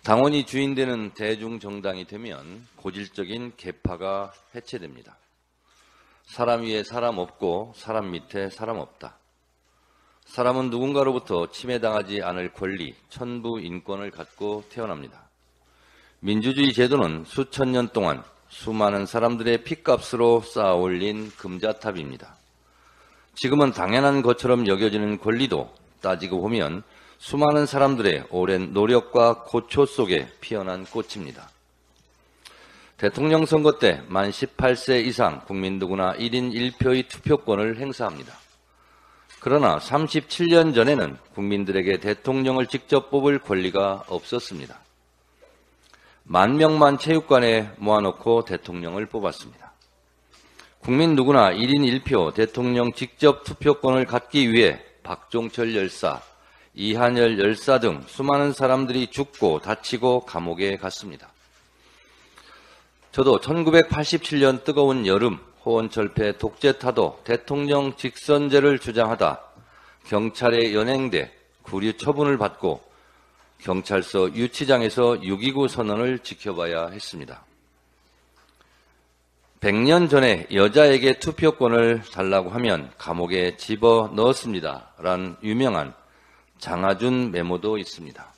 당원이 주인되는 대중정당이 되면 고질적인 계파가 해체됩니다. 사람 위에 사람 없고 사람 밑에 사람 없다. 사람은 누군가로부터 침해당하지 않을 권리, 천부 인권을 갖고 태어납니다. 민주주의 제도는 수천 년 동안 수많은 사람들의 핏값으로 쌓아 올린 금자탑입니다. 지금은 당연한 것처럼 여겨지는 권리도 따지고 보면 수많은 사람들의 오랜 노력과 고초 속에 피어난 꽃입니다. 대통령 선거 때 만 18세 이상 국민 누구나 1인 1표의 투표권을 행사합니다. 그러나 37년 전에는 국민들에게 대통령을 직접 뽑을 권리가 없었습니다. 10,000명만 체육관에 모아놓고 대통령을 뽑았습니다. 국민 누구나 1인 1표 대통령 직접 투표권을 갖기 위해 박종철 열사, 이한열 열사 등 수많은 사람들이 죽고 다치고 감옥에 갔습니다. 저도 1987년 뜨거운 여름 호원철폐 독재타도 대통령 직선제를 주장하다 경찰에 연행돼 구류 처분을 받고 경찰서 유치장에서 6.29 선언을 지켜봐야 했습니다. 100년 전에 여자에게 투표권을 달라고 하면 감옥에 집어넣었습니다. 란 유명한 장하준 메모도 있습니다.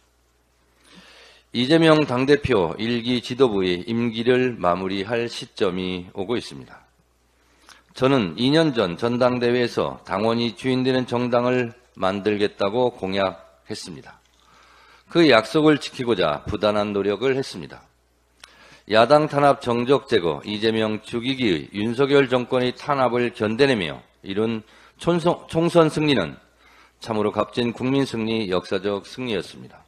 이재명 당대표 1기 지도부의 임기를 마무리할 시점이 오고 있습니다. 저는 2년 전 전당대회에서 당원이 주인되는 정당을 만들겠다고 공약했습니다. 그 약속을 지키고자 부단한 노력을 했습니다. 야당 탄압 정적 제거, 이재명 죽이기의 윤석열 정권의 탄압을 견뎌내며 이룬 총선 승리는 참으로 값진 국민 승리, 역사적 승리였습니다.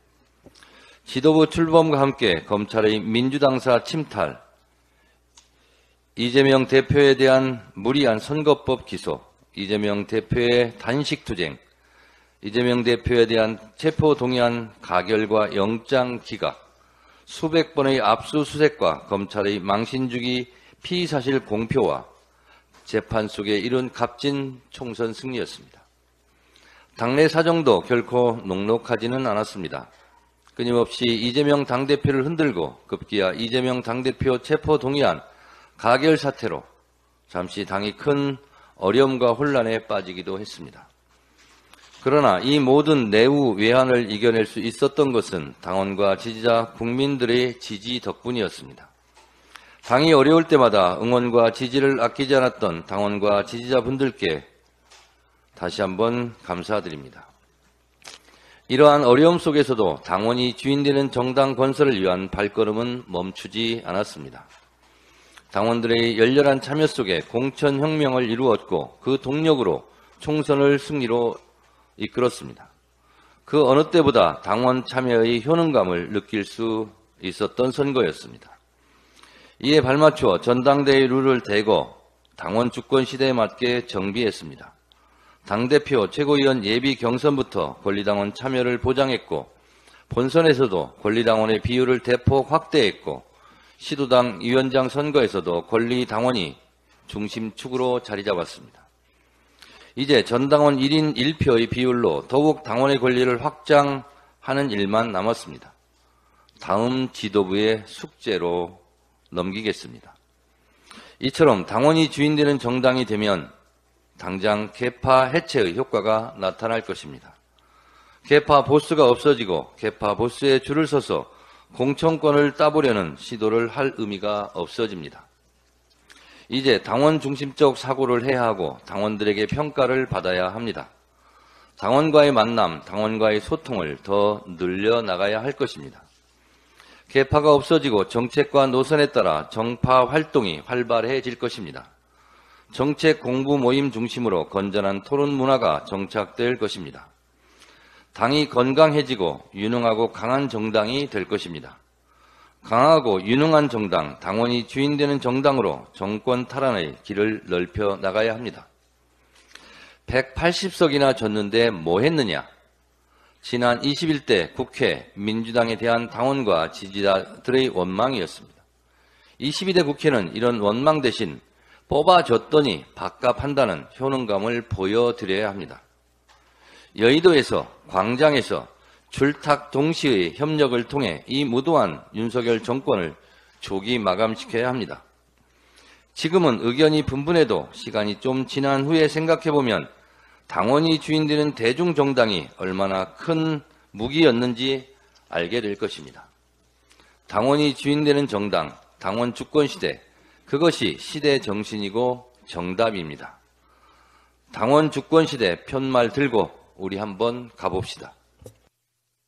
지도부 출범과 함께 검찰의 민주당사 침탈, 이재명 대표에 대한 무리한 선거법 기소, 이재명 대표의 단식투쟁, 이재명 대표에 대한 체포동의안 가결과 영장 기각, 수백 번의 압수수색과 검찰의 망신주기 피의사실 공표와 재판 속에 이룬 값진 총선 승리였습니다. 당내 사정도 결코 녹록하지는 않았습니다. 끊임없이 이재명 당대표를 흔들고 급기야 이재명 당대표 체포동의안 가결 사태로 잠시 당이 큰 어려움과 혼란에 빠지기도 했습니다. 그러나 이 모든 내후 외환을 이겨낼 수 있었던 것은 당원과 지지자 국민들의 지지 덕분이었습니다. 당이 어려울 때마다 응원과 지지를 아끼지 않았던 당원과 지지자분들께 다시 한번 감사드립니다. 이러한 어려움 속에서도 당원이 주인되는 정당 건설을 위한 발걸음은 멈추지 않았습니다. 당원들의 열렬한 참여 속에 공천혁명을 이루었고 그 동력으로 총선을 승리로 이끌었습니다. 그 어느 때보다 당원 참여의 효능감을 느낄 수 있었던 선거였습니다. 이에 발맞추어 전당대회 룰을 대거 당원 주권 시대에 맞게 정비했습니다. 당대표, 최고위원 예비 경선부터 권리당원 참여를 보장했고 본선에서도 권리당원의 비율을 대폭 확대했고 시도당 위원장 선거에서도 권리당원이 중심축으로 자리 잡았습니다. 이제 전당원 1인 1표의 비율로 더욱 당원의 권리를 확장하는 일만 남았습니다. 다음 지도부의 숙제로 넘기겠습니다. 이처럼 당원이 주인되는 정당이 되면 당장 계파 해체의 효과가 나타날 것입니다. 계파 보스가 없어지고 계파 보스에 줄을 서서 공천권을 따보려는 시도를 할 의미가 없어집니다. 이제 당원 중심적 사고를 해야 하고 당원들에게 평가를 받아야 합니다. 당원과의 만남, 당원과의 소통을 더 늘려나가야 할 것입니다. 계파가 없어지고 정책과 노선에 따라 정파 활동이 활발해질 것입니다. 정책 공부 모임 중심으로 건전한 토론 문화가 정착될 것입니다. 당이 건강해지고 유능하고 강한 정당이 될 것입니다. 강하고 유능한 정당, 당원이 주인되는 정당으로 정권 탈환의 길을 넓혀 나가야 합니다. 180석이나 졌는데 뭐 했느냐? 지난 21대 국회 민주당에 대한 당원과 지지자들의 원망이었습니다. 22대 국회는 이런 원망 대신 뽑아줬더니 밥값한다는 효능감을 보여드려야 합니다. 여의도에서, 광장에서 줄탁 동시의 협력을 통해 이 무도한 윤석열 정권을 조기 마감시켜야 합니다. 지금은 의견이 분분해도 시간이 좀 지난 후에 생각해보면 당원이 주인되는 대중정당이 얼마나 큰 무기였는지 알게 될 것입니다. 당원이 주인되는 정당, 당원 주권시대, 그것이 시대 정신이고 정답입니다. 당원 주권시대 편말 들고 우리 한번 가봅시다.